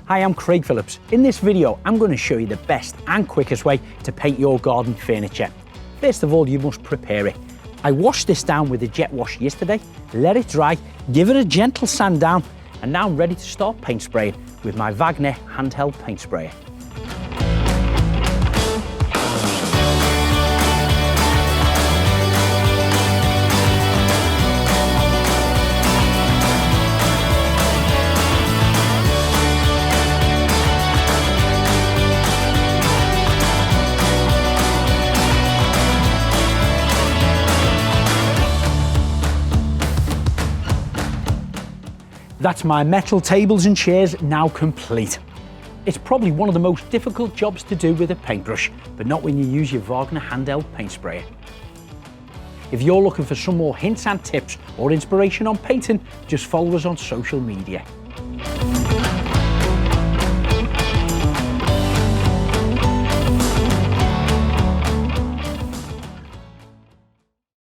Hi, I'm Craig Phillips. In this video, I'm going to show you the best and quickest way to paint your garden furniture. First of all, you must prepare it. I washed this down with a jet wash yesterday, let it dry, give it a gentle sand down, and now I'm ready to start paint spraying with my WAGNER handheld paint sprayer. That's my metal tables and chairs now complete. It's probably one of the most difficult jobs to do with a paintbrush, but not when you use your WAGNER handheld paint sprayer. If you're looking for some more hints and tips or inspiration on painting, just follow us on social media.